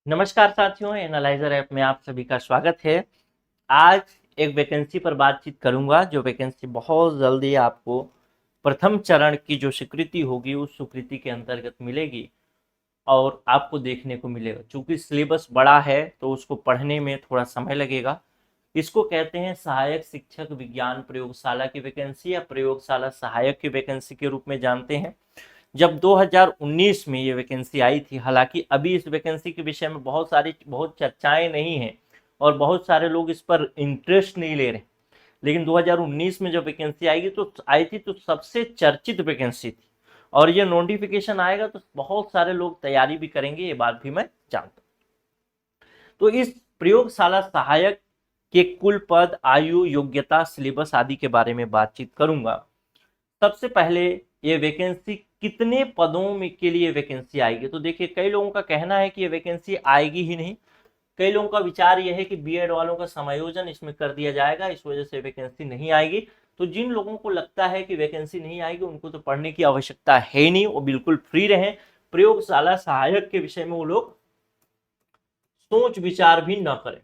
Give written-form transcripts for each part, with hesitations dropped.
नमस्कार साथियों, analyser app में आप सभी का स्वागत है। आज एक वैकेंसी पर बातचीत करूंगा, जो वैकेंसी बहुत जल्दी आपको प्रथम चरण की जो स्वीकृति होगी उस स्वीकृति के अंतर्गत मिलेगी और आपको देखने को मिलेगा। चूंकि सिलेबस बड़ा है तो उसको पढ़ने में थोड़ा समय लगेगा। इसको कहते हैं सहायक शिक्षक विज्ञान प्रयोगशाला की वैकेंसी या प्रयोगशाला सहायक की वैकेंसी के रूप में जानते हैं। जब 2019 में ये वैकेंसी आई थी, हालांकि अभी इस वैकेंसी के विषय में बहुत चर्चाएं नहीं हैं और बहुत सारे लोग इस पर इंटरेस्ट नहीं ले रहे। लेकिन 2019 में जब वैकेंसी आएगी तो आई थी तो सबसे चर्चित वैकेंसी थी और ये नोटिफिकेशन आएगा तो बहुत सारे लोग तैयारी भी करेंगे, ये बात भी मैं जानता हूँ। तो इस प्रयोगशाला सहायक के कुल पद, आयु, योग्यता, सिलेबस आदि के बारे में बातचीत करूंगा। सबसे पहले ये वैकेंसी कितने पदों में के लिए वैकेंसी आएगी, तो देखिए कई लोगों का कहना है कि ये वैकेंसी आएगी ही नहीं। कई लोगों का विचार यह है कि बीएड वालों का समायोजन इसमें कर दिया जाएगा, इस वजह से वैकेंसी नहीं आएगी। तो जिन लोगों को लगता है कि वैकेंसी नहीं आएगी उनको तो पढ़ने की आवश्यकता है नहीं, वो बिल्कुल फ्री रहें। प्रयोगशाला सहायक के विषय में वो लोग सोच विचार भी न करें,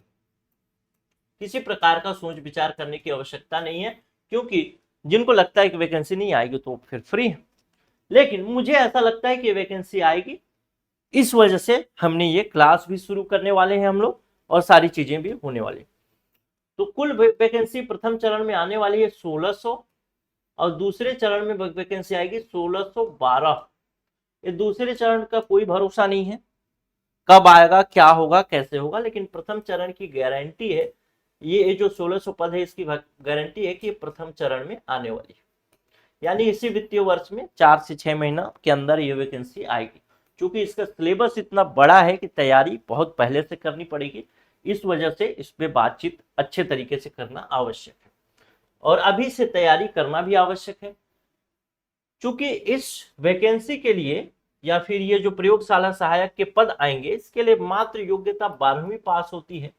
किसी प्रकार का सोच विचार करने की आवश्यकता नहीं है, क्योंकि जिनको लगता है कि वैकेंसी नहीं आएगी तो फिर फ्री है। लेकिन मुझे ऐसा लगता है कि वैकेंसी आएगी, इस वजह से हमने ये क्लास भी शुरू करने वाले हैं हम लोग और सारी चीजें भी होने वाली। तो कुल वैकेंसी प्रथम चरण में आने वाली है 1600 और दूसरे चरण में वैकेंसी आएगी 1612। ये दूसरे चरण का कोई भरोसा नहीं है, कब आएगा, क्या होगा, कैसे होगा, लेकिन प्रथम चरण की गारंटी है। ये जो 1600 पद है इसकी गारंटी है कि प्रथम चरण में आने वाली है, यानी इसी वित्तीय वर्ष में 4 से 6 महीना के अंदर ये वैकेंसी आएगी। क्योंकि इसका सिलेबस इतना बड़ा है कि तैयारी बहुत पहले से करनी पड़ेगी, इस वजह से इस पे बातचीत अच्छे तरीके से करना आवश्यक है और अभी से तैयारी करना भी आवश्यक है। चूंकि इस वैकेंसी के लिए या फिर ये जो प्रयोगशाला सहायक के पद आएंगे इसके लिए मात्र योग्यता 12वीं पास होती है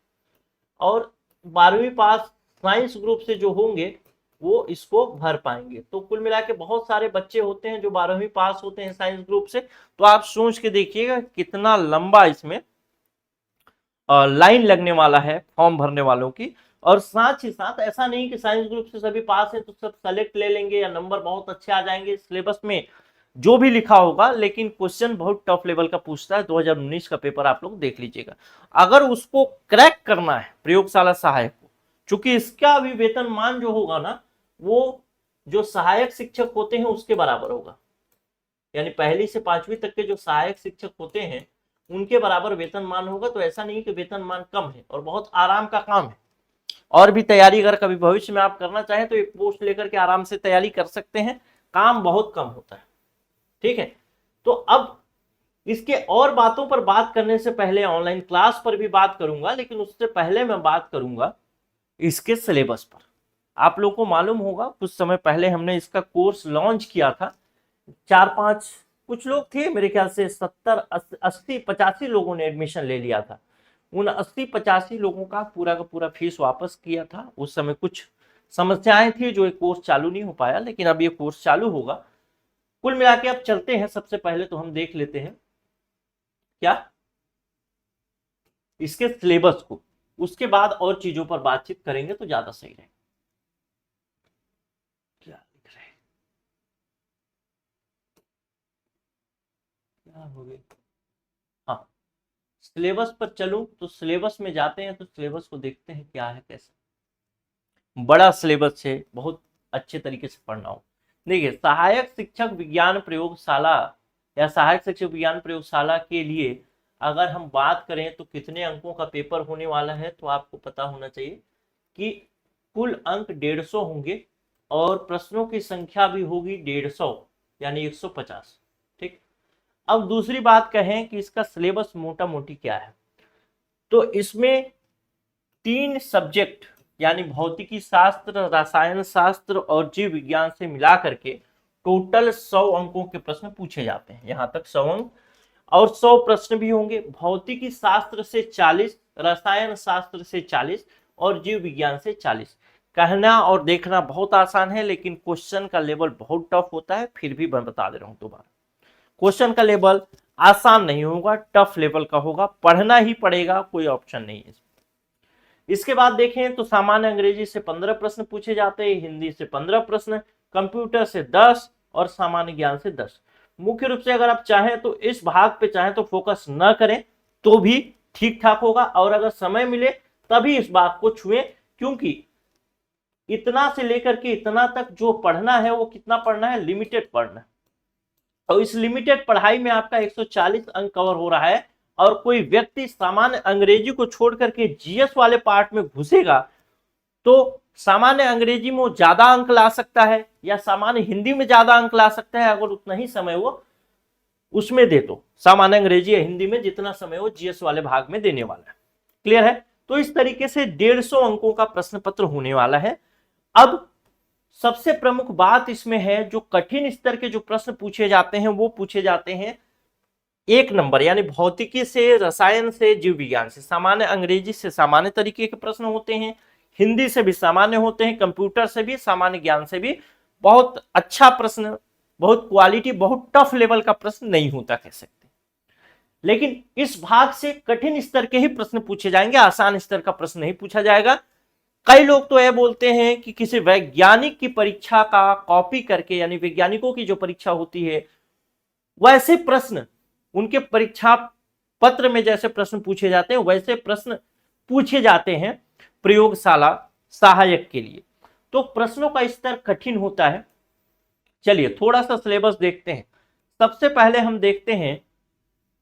और 12वीं पास साइंस ग्रुप से जो होंगे वो इसको भर पाएंगे। तो कुल मिला के बहुत सारे बच्चे होते हैं जो 12वीं पास होते हैं साइंस ग्रुप से। तो आप सोच के देखिएगा कितना लंबा इसमें लाइन लगने वाला है फॉर्म भरने वालों की। और साथ ही साथ ऐसा नहीं कि साइंस ग्रुप से सभी पास है तो सब सेलेक्ट ले लेंगे या नंबर बहुत अच्छे आ जाएंगे। सिलेबस में जो भी लिखा होगा, लेकिन क्वेश्चन बहुत टफ लेवल का पूछता है। 2019 का पेपर आप लोग देख लीजिएगा, अगर उसको क्रैक करना है प्रयोगशाला सहायक को, चूंकि इसका भी वेतनमान जो होगा ना वो जो सहायक शिक्षक होते हैं उसके बराबर होगा, यानी पहली से 5वीं तक के जो सहायक शिक्षक होते हैं उनके बराबर वेतनमान होगा। तो ऐसा नहीं कि वेतनमान कम है, और बहुत आराम का काम है। और भी तैयारी अगर कभी भविष्य में आप करना चाहें तो एक पोस्ट लेकर के आराम से तैयारी कर सकते हैं, काम बहुत कम होता है। ठीक है, तो अब इसके और बातों पर बात करने से पहले ऑनलाइन क्लास पर भी बात करूंगा, लेकिन उससे पहले मैं बात करूंगा इसके सिलेबस पर। आप लोगों को मालूम होगा कुछ समय पहले हमने इसका कोर्स लॉन्च किया था। 4-5 कुछ लोग थे, मेरे ख्याल से 70-80-85 लोगों ने एडमिशन ले लिया था। उन 80-85 लोगों का पूरा फीस वापस किया था। उस समय कुछ समस्याएं थी जो ये कोर्स चालू नहीं हो पाया, लेकिन अब ये कोर्स चालू होगा। कुल मिला के अब चलते हैं, सबसे पहले तो हम देख लेते हैं क्या इसके सिलेबस को, उसके बाद और चीजों पर बातचीत करेंगे तो ज्यादा सही रहेगा। क्या लिख रहे हैं, क्या हो गया। हाँ, सिलेबस पर चलूं तो सिलेबस में जाते हैं, तो सिलेबस को देखते हैं क्या है कैसे। बड़ा सिलेबस है, बहुत अच्छे तरीके से पढ़ना हो। देखिए, सहायक शिक्षक विज्ञान प्रयोगशाला या सहायक शिक्षक विज्ञान प्रयोगशाला के लिए अगर हम बात करें तो कितने अंकों का पेपर होने वाला है, तो आपको पता होना चाहिए कि कुल अंक 150 होंगे और प्रश्नों की संख्या भी होगी 150, यानी 150। ठीक, अब दूसरी बात कहें कि इसका सिलेबस मोटा मोटी क्या है, तो इसमें 3 सब्जेक्ट यानी भौतिकी शास्त्र, रसायन शास्त्र और जीव विज्ञान से मिला करके टोटल 100 अंकों के प्रश्न पूछे जाते हैं। यहां तक 100 अंक और 100 प्रश्न भी होंगे। भौतिकी शास्त्र से 40, रसायन शास्त्र से 40 और जीव विज्ञान से 40। कहना और देखना बहुत आसान है, लेकिन क्वेश्चन का लेवल बहुत टफ होता है। फिर भी मैं बता दे रहा हूं दोबारा, क्वेश्चन का लेवल आसान नहीं होगा, टफ लेवल का होगा, पढ़ना ही पड़ेगा, कोई ऑप्शन नहीं है। इसके बाद देखें तो सामान्य अंग्रेजी से 15 प्रश्न पूछे जाते हैं, हिंदी से 15 प्रश्न, कंप्यूटर से 10 और सामान्य ज्ञान से 10। मुख्य रूप से अगर आप चाहें तो इस भाग पे चाहें तो फोकस न करें तो भी ठीक ठाक होगा, और अगर समय मिले तभी इस भाग को छुएं, क्योंकि इतना से लेकर के इतना तक जो पढ़ना है वो कितना पढ़ना है, लिमिटेड पढ़ना है। और इस लिमिटेड पढ़ाई में आपका 140 अंक कवर हो रहा है, और कोई व्यक्ति सामान्य अंग्रेजी को छोड़ करके जीएस वाले पार्ट में घुसेगा तो सामान्य अंग्रेजी में वो ज्यादा अंक ला सकता है या सामान्य हिंदी में ज्यादा अंक ला सकता है, अगर उतना ही समय वो उसमें दे तो सामान्य अंग्रेजी या हिंदी में जितना समय वो जीएस वाले भाग में देने वाला है। क्लियर है? तो इस तरीके से 150 अंकों का प्रश्न पत्र होने वाला है। अब सबसे प्रमुख बात इसमें है, जो कठिन स्तर के जो प्रश्न पूछे जाते हैं वो पूछे जाते हैं 1 नंबर, यानी भौतिकी से, रसायन से, जीव विज्ञान से। सामान्य अंग्रेजी से सामान्य तरीके के प्रश्न होते हैं, हिंदी से भी सामान्य होते हैं, कंप्यूटर से भी, सामान्य ज्ञान से भी। बहुत अच्छा प्रश्न, बहुत क्वालिटी, बहुत टफ लेवल का प्रश्न नहीं होता कह सकते, लेकिन इस भाग से कठिन स्तर के ही प्रश्न पूछे जाएंगे, आसान स्तर का प्रश्न नहीं पूछा जाएगा। कई लोग तो यह बोलते हैं कि किसी वैज्ञानिक की परीक्षा का कॉपी करके, यानी वैज्ञानिकों की जो परीक्षा होती है वैसे प्रश्न उनके परीक्षा पत्र में जैसे प्रश्न पूछे जाते हैं वैसे प्रश्न पूछे जाते हैं प्रयोगशाला सहायक के लिए। तो प्रश्नों का स्तर कठिन होता है। चलिए थोड़ा सा सिलेबस देखते हैं। सबसे पहले हम देखते हैं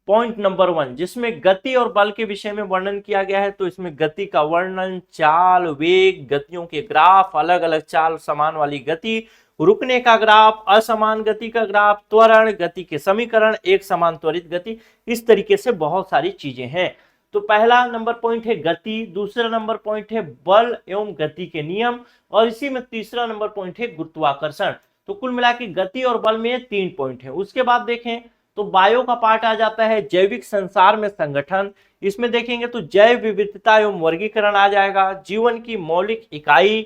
पॉइंट नंबर 1, जिसमें गति और बल के विषय में वर्णन किया गया है। तो इसमें गति का वर्णन, चाल, वेग, गतियों के ग्राफ, अलग अलग चाल, समान वाली गति, रुकने का ग्राफ, असमान गति का ग्राफ, त्वरण, गति के समीकरण, एक समान त्वरित गति, इस तरीके से बहुत सारी चीजें हैं। तो पहला नंबर पॉइंट है गति, दूसरा नंबर पॉइंट है बल एवं गति के नियम, और इसी में तीसरा नंबर पॉइंट है गुरुत्वाकर्षण। तो कुल मिला के गति और बल में 3 पॉइंट है। उसके बाद देखें तो बायो का पार्ट आ जाता है, जैविक संसार में संगठन। इसमें देखेंगे तो जैव विविधता एवं वर्गीकरण आ जाएगा, जीवन की मौलिक इकाई।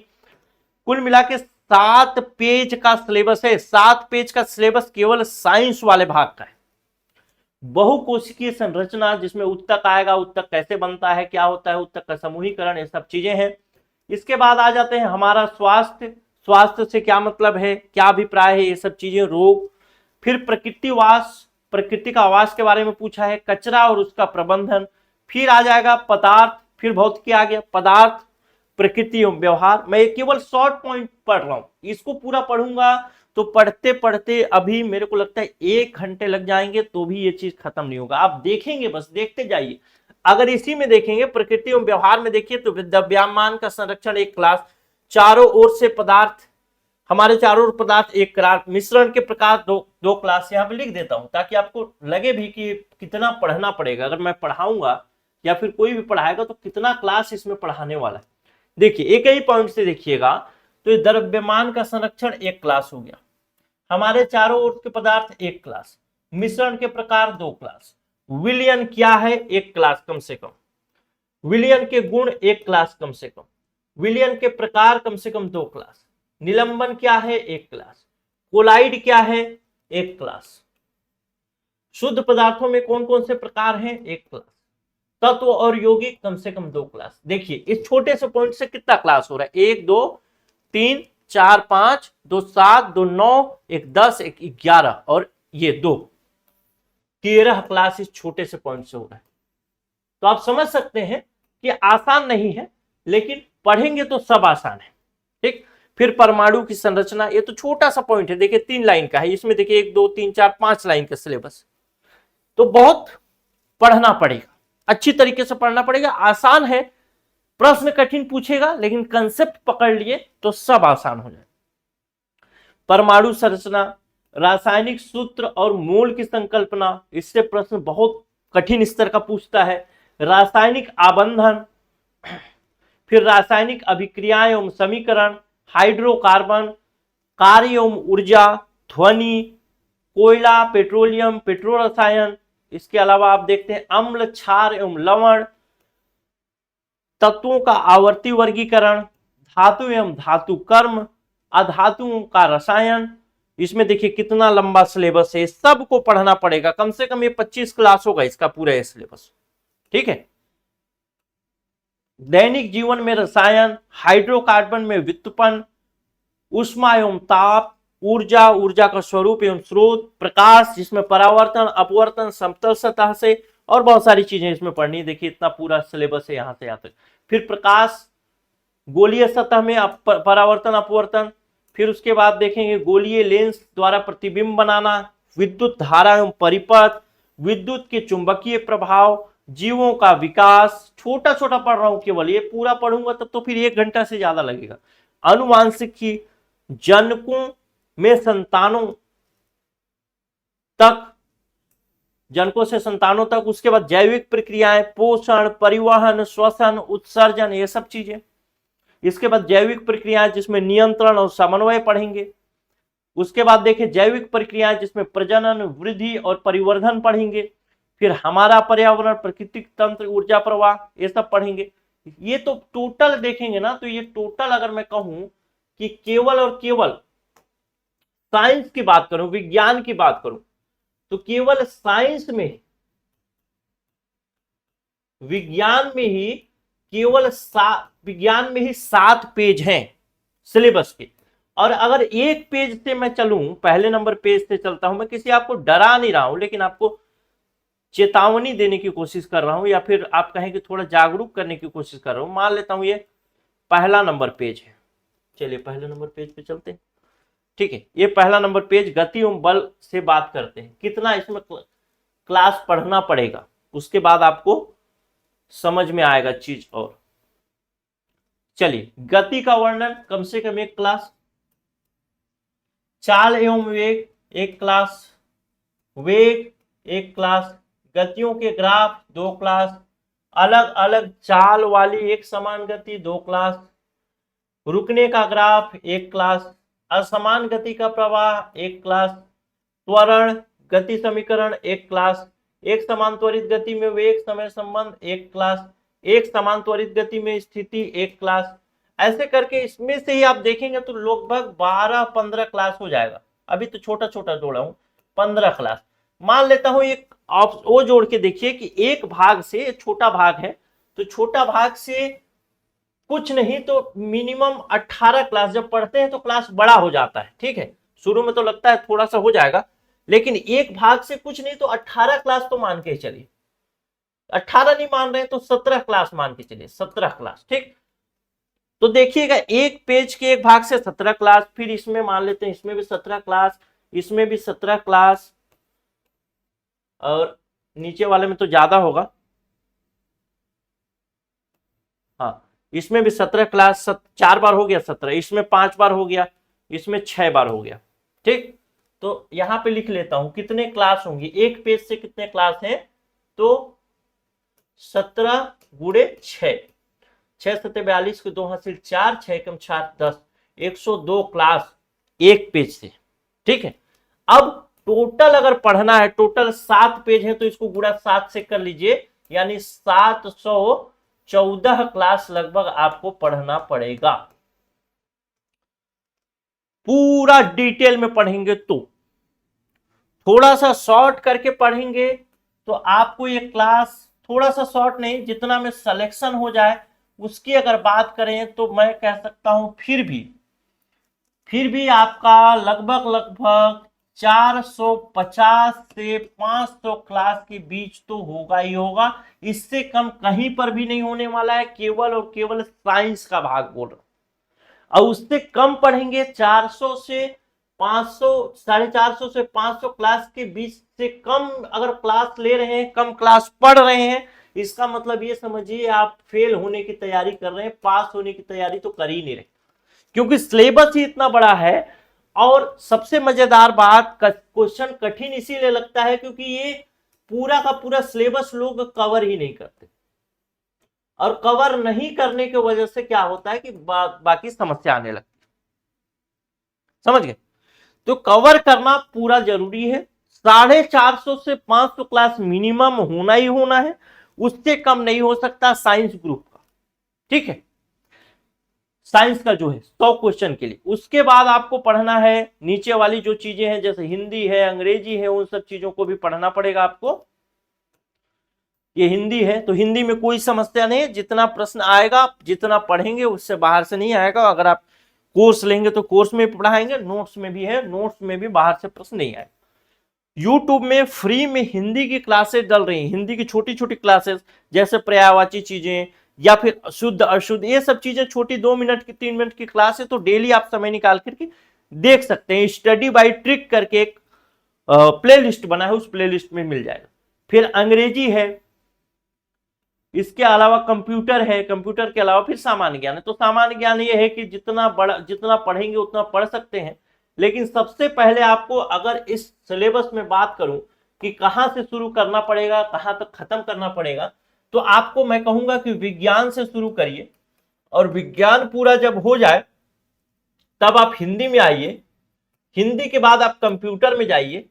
कुल मिला के 7 पेज का सिलेबस है। 7 पेज का सिलेबस केवल साइंस वाले भाग का है। बहुकोशिकीय संरचना, जिसमें उत्तक आएगा, उत्तक कैसे बनता है, क्या होता है उत्तक का समूहीकरण, ये सब चीजें हैं। इसके बाद आ जाते हैं हमारा स्वास्थ्य, स्वास्थ्य से क्या मतलब है, क्या अभिप्राय है, ये सब चीजें, रोग। फिर प्रकृतिवास, प्रकृति का आवास के बारे में पूछा है, कचरा और उसका प्रबंधन। फिर आ जाएगा पदार्थ, फिर भौतिकी आ गया, पदार्थ, प्रकृति एवं व्यवहार। मैं केवल शॉर्ट पॉइंट पढ़ रहा हूं, इसको पूरा पढ़ूंगा तो पढ़ते पढ़ते अभी मेरे को लगता है 1 घंटे लग जाएंगे तो भी ये चीज खत्म नहीं होगा। आप देखेंगे, बस देखते जाइए। अगर इसी में देखेंगे प्रकृति एवं व्यवहार में देखिए तो द्रव्यमान का संरक्षण एक क्लास, चारों ओर से पदार्थ, हमारे चारों ओर पदार्थ एक क्लास, मिश्रण के प्रकार दो क्लास यहाँ पे लिख देता हूं ताकि आपको लगे भी कि कितना पढ़ना पड़ेगा। अगर मैं पढ़ाऊंगा या फिर कोई भी पढ़ाएगा तो कितना क्लास इसमें पढ़ाने वाला है। देखिए एक ही पॉइंट से देखिएगा तो द्रव्यमान का संरक्षण एक क्लास हो गया, हमारे चारों ओर के पदार्थ एक क्लास, मिश्रण के प्रकार 2 क्लास, विलयन क्या है 1 क्लास कम से कम, विलयन के गुण 1 क्लास कम से कम, विलयन के प्रकार कम से कम 2 क्लास, निलंबन क्या है 1 क्लास, कोलाइड क्या है 1 क्लास, शुद्ध पदार्थों में कौन कौन से प्रकार हैं 1 क्लास, तत्व और यौगिक कम से कम 2 क्लास। देखिए इस छोटे से पॉइंट से कितना क्लास हो रहा है, 1 2 3 4 5 2 7 2 9 1 10 1 11 और ये 2 13 क्लास इस छोटे से पॉइंट से हो रहा है। तो आप समझ सकते हैं कि आसान नहीं है, लेकिन पढ़ेंगे तो सब आसान है। ठीक, फिर परमाणु की संरचना, ये तो छोटा सा पॉइंट है, देखिए 3 लाइन का है, इसमें देखिए 1 2 3 4 5 लाइन का सिलेबस। तो बहुत पढ़ना पड़ेगा, अच्छी तरीके से पढ़ना पड़ेगा। आसान है, प्रश्न कठिन पूछेगा लेकिन कंसेप्ट पकड़ लिए तो सब आसान हो जाए। परमाणु संरचना, रासायनिक सूत्र और मोल की संकल्पना, इससे प्रश्न बहुत कठिन स्तर का पूछता है। रासायनिक आबंधन, फिर रासायनिक अभिक्रियाएं एवं समीकरण, हाइड्रोकार्बन, कार्य एवं ऊर्जा, ध्वनि, कोयला, पेट्रोलियम, पेट्रो रसायन। इसके अलावा आप देखते हैं अम्ल, क्षार एवं लवण, तत्वों का आवर्ती वर्गीकरण, धातु एवं धातु कर्म, अधातुओं का रसायन। इसमें देखिए कितना लंबा सिलेबस है, सबको पढ़ना पड़ेगा, कम से कम ये 25 क्लास होगा इसका पूरा ये सिलेबस। ठीक है, दैनिक जीवन में रसायन, हाइड्रोकार्बन में व्युत्पन्न, ऊष्मा एवं ताप, ऊर्जा, ऊर्जा का स्वरूप एवं स्रोत, प्रकाश जिसमें परावर्तन, अपवर्तन, समतल सतह से, और बहुत सारी चीजें इसमें पढ़नी। देखिए इतना पूरा सिलेबस है यहां से यहां तक। फिर प्रकाश, गोलीय सतह में परावर्तन अपवर्तन, फिर उसके बाद देखेंगे गोलीय लेंस द्वारा प्रतिबिंब बनाना, विद्युत धारा एवं परिपथ, विद्युत के चुंबकीय प्रभाव, जीवों का विकास। छोटा छोटा पढ़ रहा हूं केवल, ये पूरा पढ़ूंगा तब तो फिर 1 घंटा से ज्यादा लगेगा। अनुवांशिकी, जनकों में संतानों तक, जनकों से संतानों तक, उसके बाद जैविक प्रक्रियाएं, पोषण, परिवहन, श्वसन, उत्सर्जन, ये सब चीजें। इसके बाद जैविक प्रक्रियाएं जिसमें नियंत्रण और समन्वय पढ़ेंगे। उसके बाद देखें जैविक प्रक्रियाएं जिसमें प्रजनन, वृद्धि और परिवर्धन पढ़ेंगे। फिर हमारा पर्यावरण, प्राकृतिक तंत्र, ऊर्जा प्रवाह, ये सब पढ़ेंगे। ये तो टोटल देखेंगे ना, तो ये टोटल अगर मैं कहूं कि केवल और केवल साइंस की बात करूं, विज्ञान की बात करूं, तो केवल साइंस में, विज्ञान में ही केवल विज्ञान में ही 7 पेज हैं सिलेबस के। और अगर एक पेज से मैं चलूं, पहले नंबर पेज से चलता हूं, मैं किसी आपको डरा नहीं रहा हूं, लेकिन आपको चेतावनी देने की कोशिश कर रहा हूं, या फिर आप कहें कि थोड़ा जागरूक करने की कोशिश कर रहा हूं। मान लेता हूं ये पहला नंबर पेज है, चलिए पहले नंबर पेज पे चलते हैं। ठीक है, ये पहला नंबर पेज गति एवं बल से बात करते हैं। कितना इसमें क्लास पढ़ना पड़ेगा, उसके बाद आपको समझ में आएगा चीज। और चलिए, गति का वर्णन कम से कम 1 क्लास, चाल एवं वेग 1 क्लास, वेग 1 क्लास, गतियों के ग्राफ 2 क्लास, अलग अलग चाल वाली एक समान गति 2 क्लास, रुकने का ग्राफ 1 क्लास, असमान गति का प्रवाह 1 क्लास, त्वरण गति समीकरण 1 क्लास, एक समान त्वरित गति में वेग समय संबंध 1 क्लास, एक समान त्वरित गति में स्थिति 1 क्लास। ऐसे करके इसमें से ही आप देखेंगे तो लगभग 12-15 क्लास हो जाएगा। अभी तो छोटा छोटा जोड़ा हूं, 15 क्लास मान लेता हूं। एक आप वो जोड़ के देखिए कि एक भाग से, छोटा भाग है तो छोटा भाग से कुछ नहीं तो मिनिमम 18 क्लास जब पढ़ते हैं तो क्लास बड़ा हो जाता है। ठीक है, शुरू में तो लगता है थोड़ा सा हो जाएगा, लेकिन एक भाग से कुछ नहीं तो 18 क्लास तो मान के चलिए, 18 नहीं मान रहे तो 17 क्लास मान के चलिए, 17 क्लास। ठीक, तो देखिएगा एक पेज के एक भाग से 17 क्लास, फिर इसमें मान लेते हैं इसमें भी 17 क्लास, इसमें भी 17 क्लास, और नीचे वाले में तो ज्यादा होगा। हाँ, इसमें भी 17 क्लास, 4 बार हो गया 17, इसमें 5 बार हो गया, इसमें 6 बार हो गया। ठीक, तो यहां पे लिख लेता हूं कितने क्लास होंगे, एक पेज से कितने क्लास हैं, तो 17 गुणे 6, 6 7 42 के 2 हासिल 4, 6 कम 4 10, 102 क्लास एक पेज से। ठीक है, अब टोटल अगर पढ़ना है, टोटल 7 पेज है तो इसको गुणा 7 से कर लीजिए, यानी 714 क्लास लगभग आपको पढ़ना पड़ेगा। पूरा डिटेल में पढ़ेंगे तो, थोड़ा सा शॉर्ट करके पढ़ेंगे तो आपको ये क्लास, थोड़ा सा शॉर्ट नहीं, जितना में सिलेक्शन हो जाए उसकी अगर बात करें तो मैं कह सकता हूं फिर भी आपका लगभग 450 से 500 क्लास के बीच तो होगा ही होगा, इससे कम कहीं पर भी नहीं होने वाला है। केवल और केवल साइंस का भाग बोल रहा हूं, और उससे कम पढ़ेंगे 400 से 500, 450 से 500 क्लास के बीच से कम अगर क्लास ले रहे हैं, कम क्लास पढ़ रहे हैं, इसका मतलब ये समझिए आप फेल होने की तैयारी कर रहे हैं, पास होने की तैयारी तो कर ही नहीं रहे, क्योंकि सिलेबस ही इतना बड़ा है। और सबसे मजेदार बात, क्वेश्चन कठिन इसीलिए लगता है क्योंकि ये पूरा का पूरा सिलेबस लोग कवर ही नहीं करते, और कवर नहीं करने की वजह से क्या होता है कि बाकी समस्या आने लगती है। समझ गए? तो कवर करना पूरा जरूरी है। 450 से 500 क्लास मिनिमम होना ही होना है, उससे कम नहीं हो सकता साइंस ग्रुप का। ठीक है, साइंस का जो है 100 क्वेश्चन के लिए। उसके बाद आपको पढ़ना है नीचे वाली जो चीजें हैं, जैसे हिंदी है, अंग्रेजी है, उन सब चीजों को भी पढ़ना पड़ेगा आपको। ये हिंदी है तो हिंदी में कोई समस्या नहीं है, जितना प्रश्न आएगा जितना पढ़ेंगे उससे बाहर से नहीं आएगा। अगर आप कोर्स लेंगे तो कोर्स में पढ़ाएंगे, नोट्स में भी है, नोट्स में भी बाहर से प्रश्न नहीं आएगा। यूट्यूब में फ्री में हिंदी की क्लासेस डल रही हैं, हिंदी की छोटी छोटी क्लासेस, जैसे पर्यायवाची चीजें या फिर शुद्ध अशुद्ध, ये सब चीजें छोटी 2 मिनट की 3 मिनट की क्लास है, तो डेली आप समय निकाल करके देख सकते हैं। स्टडी बाय ट्रिक करके एक प्ले लिस्ट बना है, उस प्ले लिस्ट में मिल जाएगा। फिर अंग्रेजी है, इसके अलावा कंप्यूटर है, कंप्यूटर के अलावा फिर सामान्य ज्ञान है। तो सामान्य ज्ञान ये है कि जितना पढ़ेंगे उतना पढ़ सकते हैं। लेकिन सबसे पहले आपको अगर इस सिलेबस में बात करूं कि कहां से शुरू करना पड़ेगा, कहां तक खत्म करना पड़ेगा, तो आपको मैं कहूंगा कि विज्ञान से शुरू करिए, और विज्ञान पूरा जब हो जाए तब आप हिंदी में आइए, हिंदी के बाद आप कंप्यूटर में जाइए,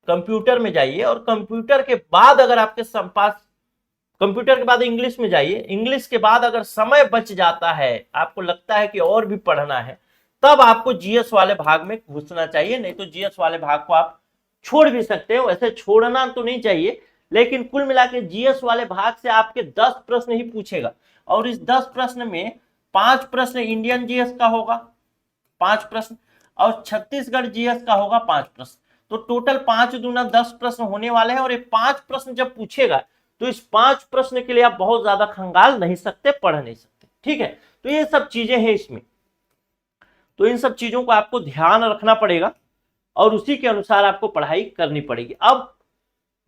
कंप्यूटर में जाइए, और कंप्यूटर के बाद अगर आपके पास, कंप्यूटर के बाद इंग्लिश में जाइए, इंग्लिश के बाद अगर समय बच जाता है, आपको लगता है कि और भी पढ़ना है, तब आपको जीएस वाले भाग में घुसना चाहिए। नहीं तो जीएस वाले भाग को आप छोड़ भी सकते हो, वैसे छोड़ना तो नहीं चाहिए, लेकिन कुल मिला के जीएस वाले भाग से आपके 10 प्रश्न ही पूछेगा, और इस 10 प्रश्न में 5 प्रश्न इंडियन जीएस का होगा, 5 प्रश्न, और छत्तीसगढ़ जीएस का होगा 5 प्रश्न। तो टोटल 5 दूना 10 प्रश्न होने वाले हैं, और ये 5 प्रश्न जब पूछेगा तो इस 5 प्रश्न के लिए आप बहुत ज्यादा खंगाल नहीं सकते, पढ़ नहीं सकते, ठीक है। तो ये सब चीजें हैं इसमें, तो इन सब चीजों को आपको ध्यान रखना पड़ेगा, और उसी के अनुसार आपको पढ़ाई करनी पड़ेगी। अब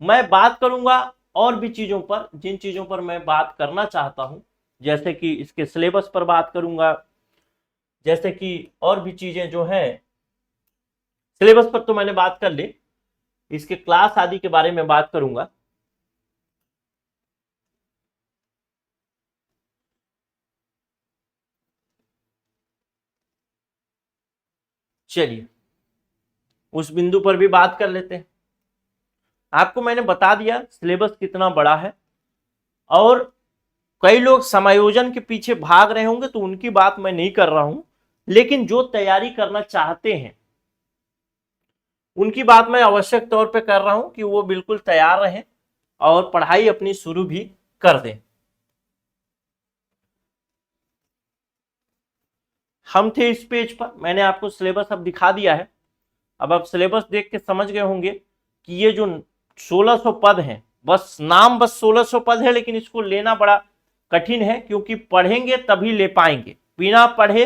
मैं बात करूंगा और भी चीजों पर, जिन चीजों पर मैं बात करना चाहता हूं, जैसे कि इसके सिलेबस पर बात करूंगा, जैसे कि और भी चीजें जो हैं, सिलेबस पर तो मैंने बात कर ली, इसके क्लास आदि के बारे में बात करूंगा। चलिए उस बिंदु पर भी बात कर लेते हैं। आपको मैंने बता दिया सिलेबस कितना बड़ा है, और कई लोग समायोजन के पीछे भाग रहे होंगे, तो उनकी बात मैं नहीं कर रहा हूं, लेकिन जो तैयारी करना चाहते हैं उनकी बात मैं आवश्यक तौर पे कर रहा हूं कि वो बिल्कुल तैयार रहें और पढ़ाई अपनी शुरू भी कर दें। हम थे इस पेज पर, मैंने आपको सिलेबस अब दिखा दिया है। अब आप सिलेबस देख के समझ गए होंगे कि ये जो 1600 पद हैं, बस नाम बस 1600 पद है, लेकिन इसको लेना बड़ा कठिन है, क्योंकि पढ़ेंगे तभी ले पाएंगे, बिना पढ़े,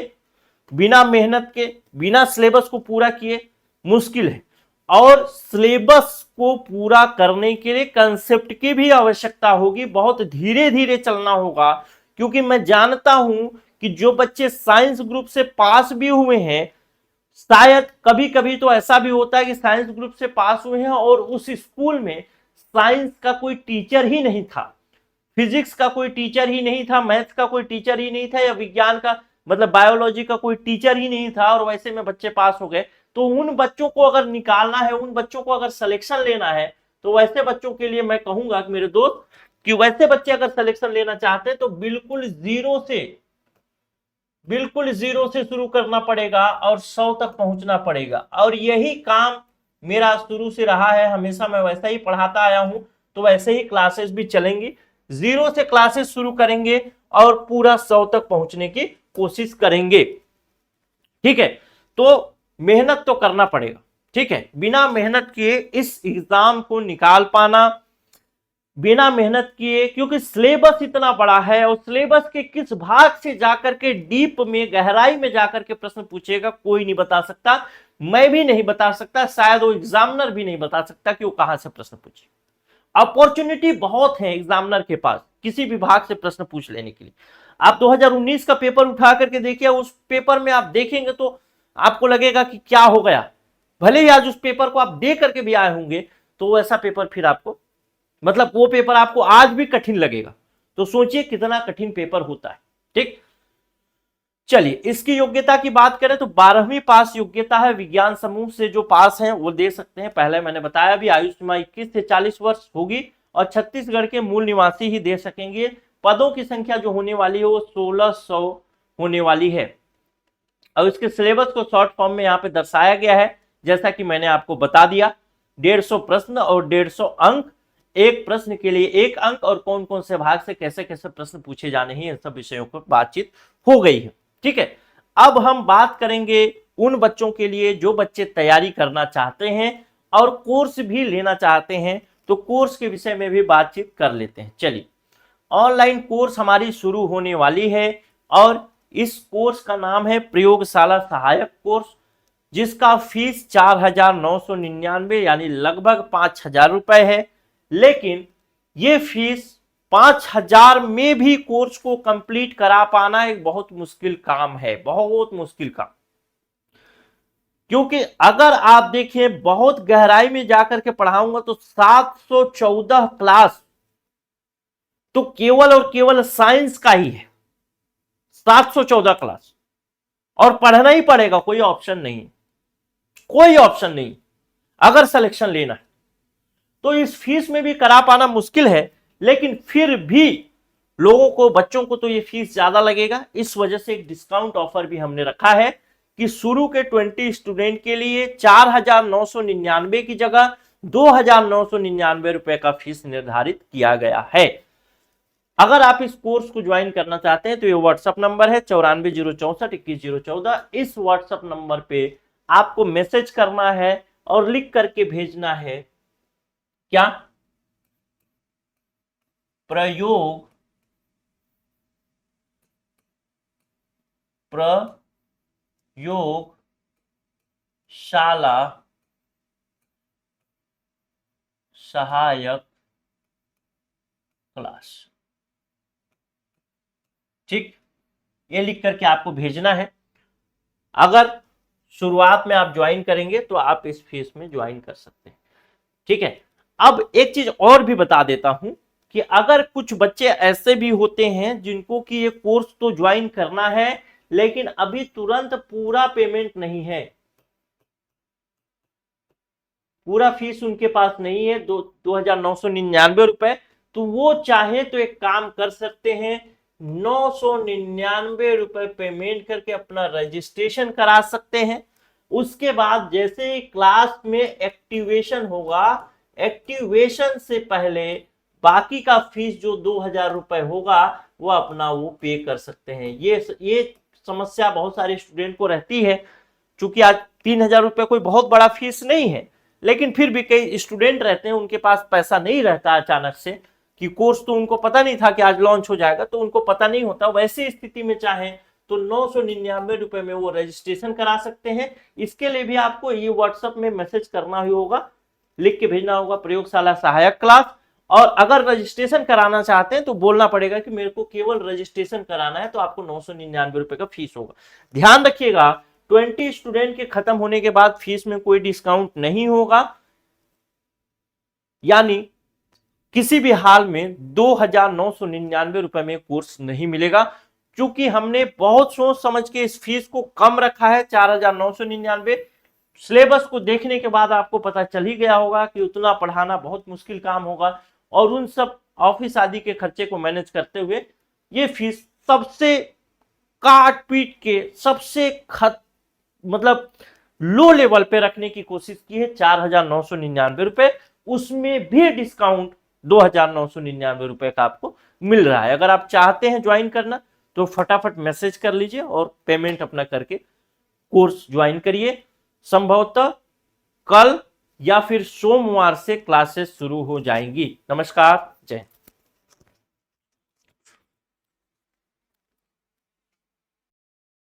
बिना मेहनत के, बिना सिलेबस को पूरा किए मुश्किल है। और सिलेबस को पूरा करने के लिए कंसेप्ट की भी आवश्यकता होगी, बहुत धीरे धीरे चलना होगा, क्योंकि मैं जानता हूं कि जो बच्चे साइंस ग्रुप से पास भी हुए हैं, शायद कभी कभी तो ऐसा भी होता है कि साइंस ग्रुप से पास हुए हैं और उस स्कूल में साइंस का कोई टीचर ही नहीं था, फिजिक्स का कोई टीचर ही नहीं था, मैथ्स का कोई टीचर ही नहीं था, या विज्ञान का मतलब बायोलॉजी का कोई टीचर ही नहीं था, और वैसे में बच्चे पास हो गए। तो उन बच्चों को अगर निकालना है, उन बच्चों को अगर सिलेक्शन लेना है, तो वैसे बच्चों के लिए मैं कहूंगा कि मेरे दोस्त, कि वैसे बच्चे अगर सिलेक्शन लेना चाहते हैं तो बिल्कुल जीरो से शुरू करना पड़ेगा और 100 तक पहुंचना पड़ेगा। और यही काम मेरा शुरू से रहा है, हमेशा मैं वैसा ही पढ़ाता आया हूं, तो वैसे ही क्लासेस भी चलेंगी, 0 से क्लासेस शुरू करेंगे और पूरा 100 तक पहुंचने की कोशिश करेंगे, ठीक है। तो मेहनत तो करना पड़ेगा, ठीक है, बिना मेहनत किए इस एग्जाम को निकाल पाना, बिना मेहनत किए, क्योंकि सिलेबस इतना बड़ा है, और सिलेबस के किस भाग से जाकर के डीप में, गहराई में जाकर के प्रश्न पूछेगा कोई नहीं बता सकता, मैं भी नहीं बता सकता, शायद वो एग्जामिनर भी नहीं बता सकता कि वो कहां से प्रश्न पूछे। अपॉर्चुनिटी बहुत है एग्जामिनर के पास किसी भी भाग से प्रश्न पूछ लेने के लिए। आप 2019 का पेपर उठा करके देखिए, उस पेपर में आप देखेंगे तो आपको लगेगा कि क्या हो गया, भले ही आज उस पेपर को आप दे करके भी आए होंगे, तो ऐसा पेपर फिर आपको, मतलब वो पेपर आपको आज भी कठिन लगेगा। तो सोचिए कितना कठिन पेपर होता है, ठीक। चलिए इसकी योग्यता की बात करें तो 12वीं पास योग्यता है, विज्ञान समूह से जो पास हैं वो दे सकते हैं। पहले मैंने बताया भी, आयु सीमा 21 से 40 वर्ष होगी, और छत्तीसगढ़ के मूल निवासी ही दे सकेंगे। पदों की संख्या जो होने वाली है वो 1600 होने वाली है। और इसके सिलेबस को शॉर्ट फॉर्म में यहाँ पे दर्शाया गया है, जैसा कि मैंने आपको बता दिया। 150 प्रश्न और 150 अंक, एक प्रश्न के लिए 1 अंक, और कौन कौन से भाग से कैसे कैसे प्रश्न पूछे जाने हैं, इन सब विषयों पर बातचीत हो गई है। ठीक है, अब हम बात करेंगे उन बच्चों के लिए जो बच्चे तैयारी करना चाहते हैं और कोर्स भी लेना चाहते हैं, तो कोर्स के विषय में भी बातचीत कर लेते हैं। चलिए, ऑनलाइन कोर्स हमारी शुरू होने वाली है और इस कोर्स का नाम है प्रयोगशाला सहायक कोर्स, जिसका फीस 4,999 यानी लगभग 5,000 रुपए है। लेकिन ये फीस 5,000 में भी कोर्स को कंप्लीट करा पाना एक बहुत मुश्किल काम है, बहुत मुश्किल काम। क्योंकि अगर आप देखें बहुत गहराई में जाकर के पढ़ाऊंगा तो 714 क्लास तो केवल और केवल साइंस का ही है, 714 क्लास, और पढ़ना ही पड़ेगा, कोई ऑप्शन नहीं, कोई ऑप्शन नहीं अगर सिलेक्शन लेना है। तो इस फीस में भी करा पाना मुश्किल है, लेकिन फिर भी लोगों को, बच्चों को तो ये फीस ज्यादा लगेगा। इस वजह से एक डिस्काउंट ऑफर भी हमने रखा है कि शुरू के 20 स्टूडेंट के लिए 4,999 की जगह 2,999 रुपए का फीस निर्धारित किया गया है। अगर आप इस कोर्स को ज्वाइन करना चाहते हैं तो ये व्हाट्सएप नंबर है 94,064,21,014। इस व्हाट्सएप नंबर पे आपको मैसेज करना है और लिख करके भेजना है क्या, प्रयोगशाला सहायक क्लास। ठीक, ये लिख करके आपको भेजना है। अगर शुरुआत में आप ज्वाइन करेंगे तो आप इस फीस में ज्वाइन कर सकते हैं। ठीक है, अब एक चीज और भी बता देता हूं कि अगर कुछ बच्चे ऐसे भी होते हैं जिनको कि ये कोर्स तो ज्वाइन करना है लेकिन अभी तुरंत पूरा पेमेंट नहीं है, पूरा फीस उनके पास नहीं है 2,999 रुपए, तो वो चाहे तो एक काम कर सकते हैं, 999 रुपए पेमेंट करके अपना रजिस्ट्रेशन करा सकते हैं। उसके बाद जैसे ही क्लास में एक्टिवेशन होगा, एक्टिवेशन से पहले बाकी का फीस जो 2,000 रुपए होगा वो अपना वो पे कर सकते हैं। ये समस्या बहुत सारे स्टूडेंट को रहती है, चूंकि आज 3,000 रुपए कोई बहुत बड़ा फीस नहीं है, लेकिन फिर भी कई स्टूडेंट रहते हैं उनके पास पैसा नहीं रहता अचानक से, कि कोर्स तो उनको पता नहीं था कि आज लॉन्च हो जाएगा, तो उनको पता नहीं होता। वैसी स्थिति में चाहे तो 999 रुपए में वो रजिस्ट्रेशन करा सकते हैं। इसके लिए भी आपको ये व्हाट्सएप में मैसेज करना ही होगा, लिख के भेजना होगा प्रयोगशाला सहायक क्लास। और अगर रजिस्ट्रेशन कराना चाहते हैं तो बोलना पड़ेगा कि मेरे को केवल रजिस्ट्रेशन कराना है, तो आपको 999 रुपए का फीस होगा। ध्यान रखिएगा, 20 स्टूडेंट के खत्म होने के बाद फीस में कोई डिस्काउंट नहीं होगा, यानी किसी भी हाल में 2,999 रुपए में कोर्स नहीं मिलेगा। क्योंकि हमने बहुत सोच समझ के इस फीस को कम रखा है 4,999। सिलेबस को देखने के बाद आपको पता चल ही गया होगा कि उतना पढ़ाना बहुत मुश्किल काम होगा, और उन सब ऑफिस आदि के खर्चे को मैनेज करते हुए ये फीस सबसे काट पीट के सबसे मतलब लो लेवल पे रखने की कोशिश की है, 4,999 रुपए। उसमें भी डिस्काउंट 2,999 रुपए का आपको मिल रहा है। अगर आप चाहते हैं ज्वाइन करना तो फटाफट मैसेज कर लीजिए और पेमेंट अपना करके कोर्स ज्वाइन करिए। संभवतः कल या फिर सोमवार से क्लासेस शुरू हो जाएंगी। नमस्कार।